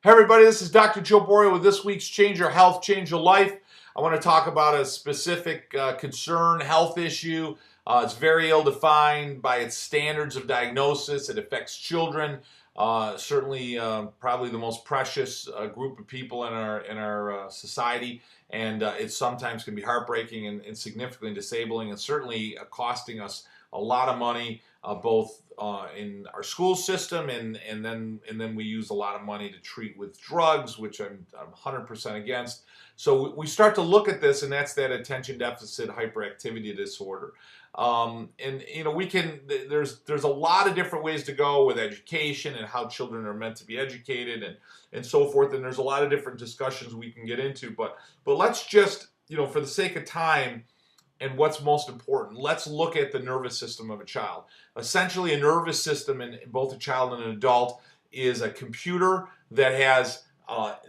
Hey everybody, this is Dr. Joe Borio with this week's Change Your Health, Change Your Life. I want to talk about a specific concern, health issue. It's very ill-defined by its standards of diagnosis. It affects children, certainly probably the most precious group of people in our society, and it sometimes can be heartbreaking and significantly disabling, and certainly costing us a lot of money, both in our school system, and then we use a lot of money to treat with drugs, which I'm 100% against. So we start to look at this, and that's that attention deficit hyperactivity disorder. And you know, there's a lot of different ways to go with education and how children are meant to be educated and so forth. And there's a lot of different discussions we can get into. But let's just, you know, for the sake of time, and what's most important, let's look at the nervous system of a child. Essentially, a nervous system in both a child and an adult is a computer that has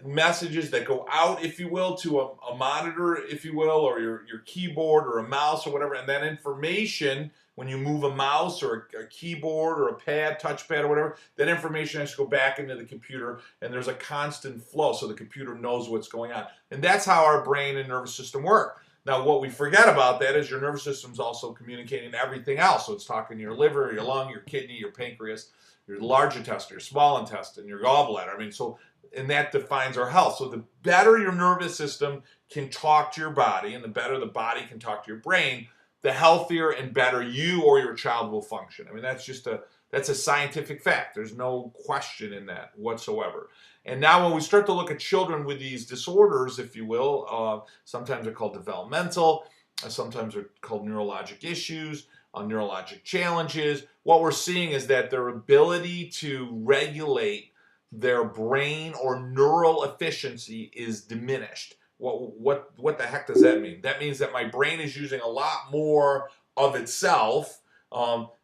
messages that go out, if you will, to a monitor, if you will, or your keyboard or a mouse or whatever. And that information, when you move a mouse or a keyboard or a pad, touchpad or whatever, that information has to go back into the computer, and there's a constant flow so the computer knows what's going on. And that's how our brain and nervous system work. Now, what we forget about that is your nervous system is also communicating to everything else. So it's talking to your liver, your lung, your kidney, your pancreas, your large intestine, your small intestine, your gallbladder. I mean, so, and that defines our health. So the better your nervous system can talk to your body, and the better the body can talk to your brain, the healthier and better you or your child will function. I mean, that's a scientific fact. There's no question in that whatsoever. And now when we start to look at children with these disorders, if you will, sometimes they're called developmental, sometimes they're called neurologic issues, neurologic challenges, what we're seeing is that their ability to regulate their brain or neural efficiency is diminished. What the heck does that mean? That means that my brain is using a lot more of itself,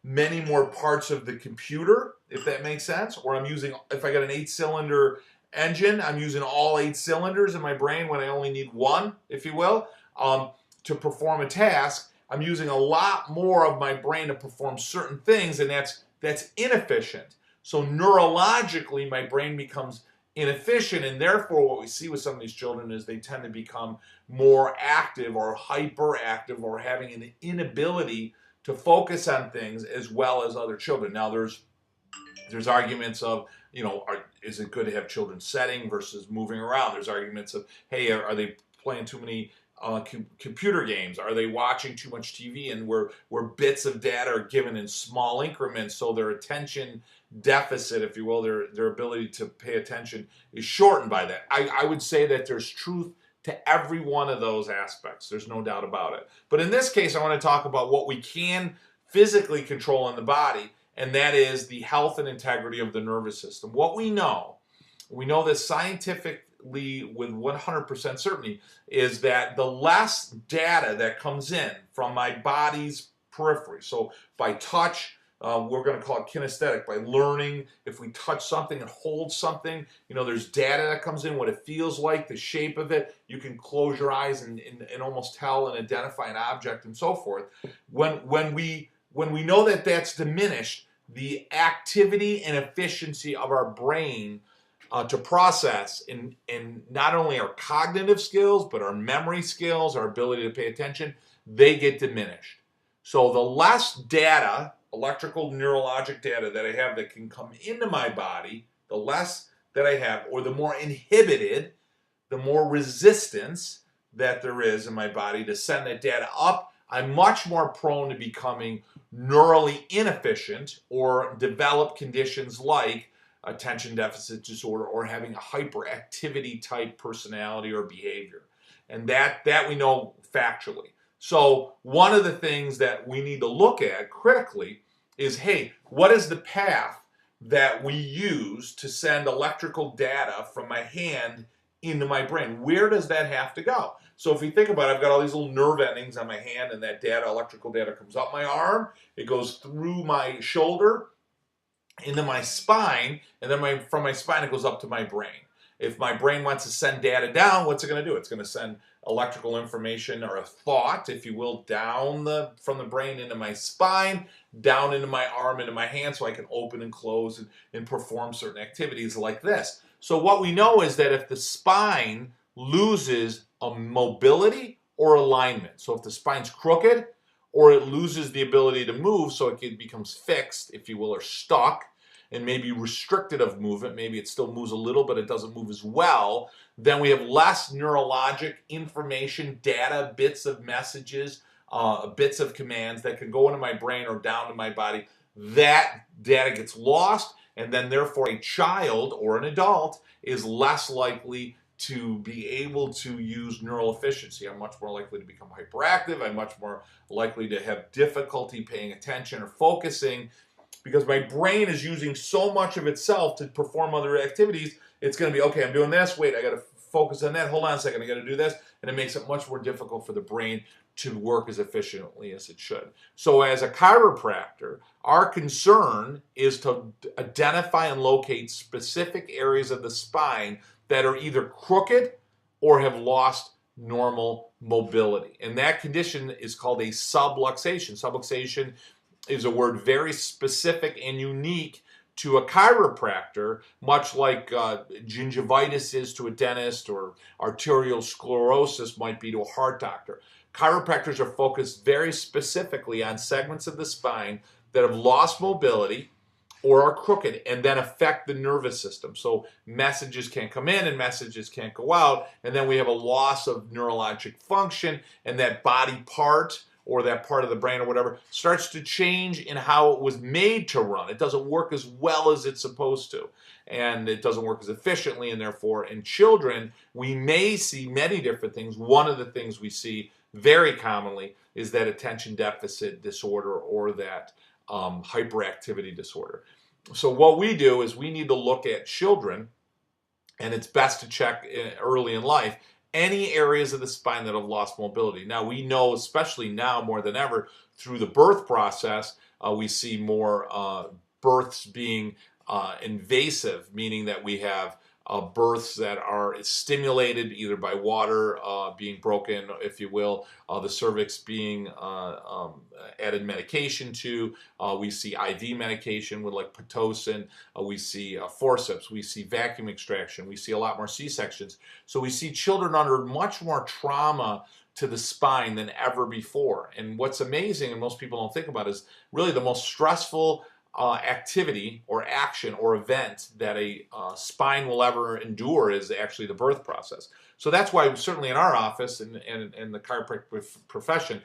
many more parts of the computer, if that makes sense. Or I'm using, if I got an 8-cylinder engine, I'm using all 8 cylinders in my brain when I only need one, if you will, to perform a task. I'm using a lot more of my brain to perform certain things, and that's inefficient. So neurologically, my brain becomes inefficient, and therefore what we see with some of these children is they tend to become more active or hyperactive or having an inability to focus on things as well as other children. Now there's arguments of, you know, is it good to have children setting versus moving around? There's arguments of, hey, are they playing too many computer games? Are they watching too much TV, and where bits of data are given in small increments, so their attention deficit, if you will, their ability to pay attention is shortened by that. I would say that there's truth to every one of those aspects. There's no doubt about it. But in this case, I want to talk about what we can physically control in the body, and that is the health and integrity of the nervous system. What we know that scientifically with 100% certainty is that the less data that comes in from my body's periphery, so by touch, we're going to call it kinesthetic, by learning, if we touch something and hold something, you know, there's data that comes in, what it feels like, the shape of it. You can close your eyes and almost tell and identify an object and so forth. When we know that that's diminished, the activity and efficiency of our brain to process in not only our cognitive skills, but our memory skills, our ability to pay attention, they get diminished. So the less data, electrical neurologic data that I have that can come into my body, the less that I have, or the more inhibited, the more resistance that there is in my body to send that data up, I'm much more prone to becoming neurally inefficient or develop conditions like attention deficit disorder or having a hyperactivity type personality or behavior. And that we know factually. So one of the things that we need to look at critically is, hey, what is the path that we use to send electrical data from my hand into my brain? Where does that have to go? So if you think about it, I've got all these little nerve endings on my hand, and that data, electrical data, comes up my arm, it goes through my shoulder, into my spine, and then from my spine it goes up to my brain. If my brain wants to send data down, what's it going to do? It's going to send electrical information, or a thought, if you will, down from the brain into my spine, down into my arm, into my hand, so I can open and close and perform certain activities like this. So what we know is that if the spine loses a mobility or alignment, so if the spine's crooked or it loses the ability to move, so it becomes fixed, if you will, or stuck, and maybe restricted of movement, maybe it still moves a little, but it doesn't move as well, then we have less neurologic information, data, bits of messages, bits of commands that can go into my brain or down to my body. That data gets lost, and then therefore a child or an adult is less likely to be able to use neural efficiency. I'm much more likely to become hyperactive. I'm much more likely to have difficulty paying attention or focusing, because my brain is using so much of itself to perform other activities. It's going to be, okay, I'm doing this, wait, I got to focus on that, hold on a second, I got to do this, and it makes it much more difficult for the brain to work as efficiently as it should. So as a chiropractor, our concern is to identify and locate specific areas of the spine that are either crooked or have lost normal mobility. And that condition is called a subluxation. Subluxation is a word very specific and unique to a chiropractor, much like gingivitis is to a dentist, or arterial sclerosis might be to a heart doctor. Chiropractors are focused very specifically on segments of the spine that have lost mobility or are crooked and then affect the nervous system. So messages can't come in and messages can't go out, and then we have a loss of neurologic function, and that body part or that part of the brain or whatever starts to change in how it was made to run. It doesn't work as well as it's supposed to, and it doesn't work as efficiently, and therefore in children we may see many different things. One of the things we see very commonly is that attention deficit disorder or that hyperactivity disorder. So what we do is we need to look at children, and it's best to check early in life any areas of the spine that have lost mobility. Now we know, especially now more than ever, through the birth process, we see more births being invasive, meaning that we have births that are stimulated either by water being broken, if you will, the cervix being added medication to. We see IV medication with like Pitocin. We see forceps. We see vacuum extraction. We see a lot more C-sections. So we see children under much more trauma to the spine than ever before. And what's amazing, and most people don't think about, is really the most stressful activity or action or event that a spine will ever endure is actually the birth process. So that's why certainly in our office and the chiropractic profession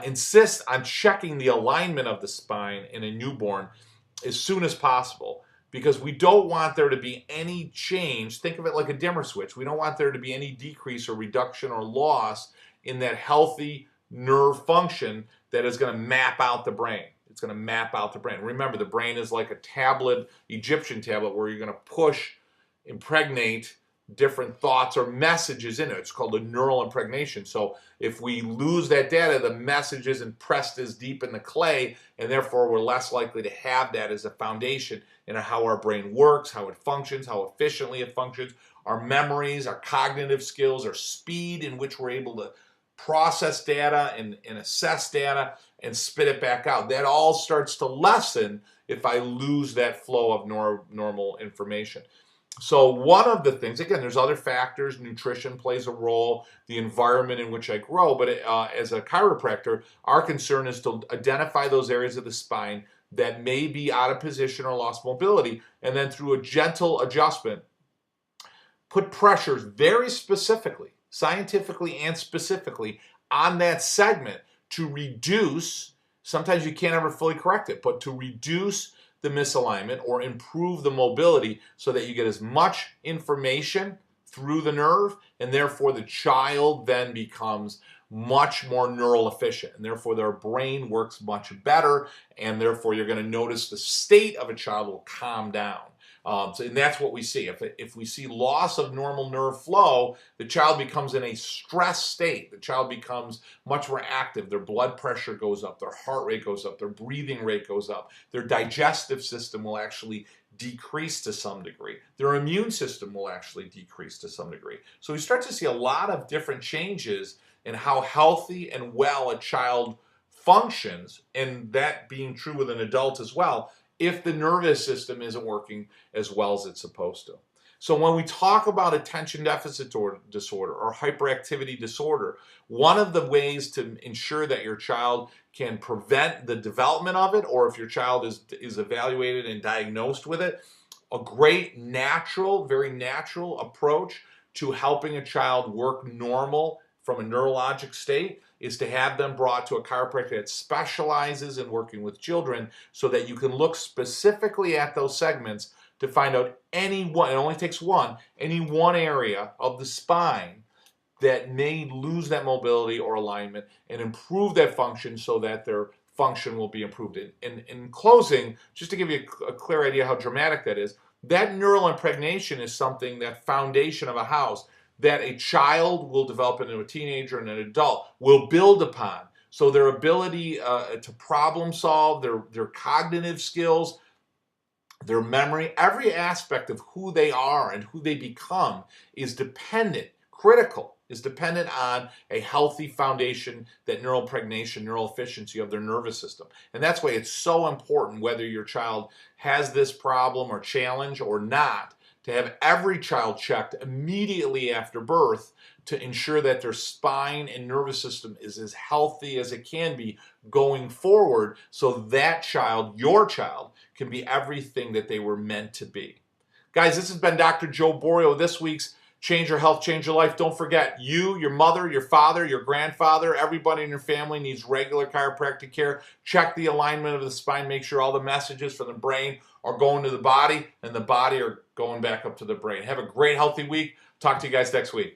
insist on checking the alignment of the spine in a newborn as soon as possible, because we don't want there to be any change. Think of it like a dimmer switch. We don't want there to be any decrease or reduction or loss in that healthy nerve function that is going to map out the brain. It's going to map out the brain. Remember, the brain is like a tablet, Egyptian tablet, where you're going to impregnate different thoughts or messages in it. It's called a neural impregnation. So if we lose that data, the message isn't pressed as deep in the clay, and therefore we're less likely to have that as a foundation in how our brain works, how it functions, how efficiently it functions, our memories, our cognitive skills, our speed in which we're able to process data and assess data and spit it back out. That all starts to lessen if I lose that flow of normal information. So one of the things, again, there's other factors. Nutrition plays a role, the environment in which I grow, but as a chiropractor, our concern is to identify those areas of the spine that may be out of position or lost mobility, and then through a gentle adjustment, put pressures very specifically, scientifically and specifically, on that segment to reduce, sometimes you can't ever fully correct it, but to reduce the misalignment or improve the mobility so that you get as much information through the nerve, and therefore the child then becomes much more neural efficient, and therefore their brain works much better, and therefore you're going to notice the state of a child will calm down. And that's what we see. If we see loss of normal nerve flow, the child becomes in a stress state. The child becomes much more active. Their blood pressure goes up, their heart rate goes up, their breathing rate goes up, their digestive system will actually decrease to some degree. Their immune system will actually decrease to some degree. So we start to see a lot of different changes in how healthy and well a child functions, and that being true with an adult as well, if the nervous system isn't working as well as it's supposed to. So when we talk about attention deficit disorder or hyperactivity disorder, one of the ways to ensure that your child can prevent the development of it, or if your child is evaluated and diagnosed with it, a great natural, very natural approach to helping a child work normal from a neurologic state is to have them brought to a chiropractor that specializes in working with children, so that you can look specifically at those segments to find out any one, it only takes one, any one area of the spine that may lose that mobility or alignment, and improve that function so that their function will be improved. In closing, just to give you a clear idea how dramatic that is, that neural impregnation is something, that foundation of a house, that a child will develop into a teenager and an adult will build upon. So their ability to problem solve, their cognitive skills, their memory, every aspect of who they are and who they become is dependent, critical, is dependent on a healthy foundation, that neural impregnation, neural efficiency of their nervous system. And that's why it's so important, whether your child has this problem or challenge or not, to have every child checked immediately after birth to ensure that their spine and nervous system is as healthy as it can be going forward, so that child, your child, can be everything that they were meant to be. Guys, this has been Dr. Joe Borio, this week's Change Your Health, Change Your Life. Don't forget, you, your mother, your father, your grandfather, everybody in your family needs regular chiropractic care. Check the alignment of the spine. Make sure all the messages from the brain are going to the body, and the body are going back up to the brain. Have a great, healthy week. Talk to you guys next week.